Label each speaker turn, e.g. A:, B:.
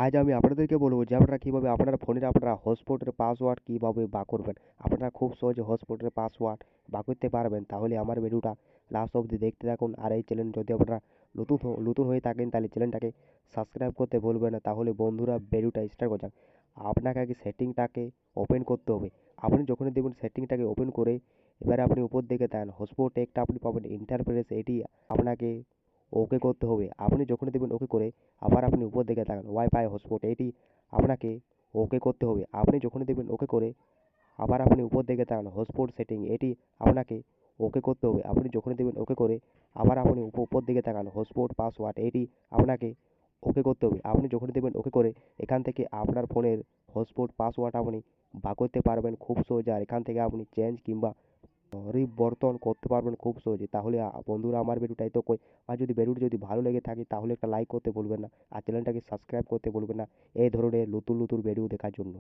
A: আজ আমি আপনাদেরকে বলবো যে আপনারা কীভাবে আপনার ফোনের আপনারা হটস্পটের পাসওয়ার্ড কীভাবে করবেন। আপনারা খুব সহজে হটস্পটের পাসওয়ার্ড করতে পারবেন। তাহলে আমার ভিডিওটা লাস্ট অবধি দেখতে থাকুন। আর এই চ্যানেল যদি আপনারা নতুন হয়ে থাকেন তাহলে চ্যানেলটাকে সাবস্ক্রাইব করতে ভুলবেন না। তাহলে বন্ধুরা ভিডিওটা স্টার্ট করা যাক। আপনাকে আগে সেটিংটাকে ওপেন করতে হবে। আপনি যখনই দেখবেন সেটিংটাকে ওপেন করে এবারে আপনি উপর দিকে তাকান, হটস্পট একটা আপনি পাবেন ইন্টারফেস, এটি আপনাকে ওকে করতে হবে। আপনি যখনই দেখবেন ওকে করে আবার আপনি উপর দিকে তাকান ওয়াইফাই হটস্পট, এটি আপনাকে ওকে করতে হবে। আপনি যখনই দেখবেন ওকে করে আবার আপনি উপর দিকে তাকান হটস্পট সেটিং, এটি আপনাকে ওকে করতে হবে। আপনি যখনই দেখবেন ওকে করে আবার আপনি উপর দিকে তাকান হটস্পট পাসওয়ার্ড, এটি আপনাকে ওকে করতে হবে। আপনি যখনই দেখবেন ওকে করে এখান থেকে আপনার ফোনের হটস্পট পাসওয়ার্ড আপনি করতে পারবেন খুব সহজে। আর এখান থেকে আপনি চেঞ্জ কিংবা পরিবর্তন করতে পারবেন খুব সহজে। তাহলে বন্ধুরা আমার ভিডিওটা তো আর যদি ভিডিওটি যদি ভালো লেগে থাকে তাহলে একটা লাইক করতে ভুলবেন না। আর চ্যানেলটাকে সাবস্ক্রাইব করতে ভুলবেন না এই ধরনের নতুন নতুন ভিডিও দেখার জন্য।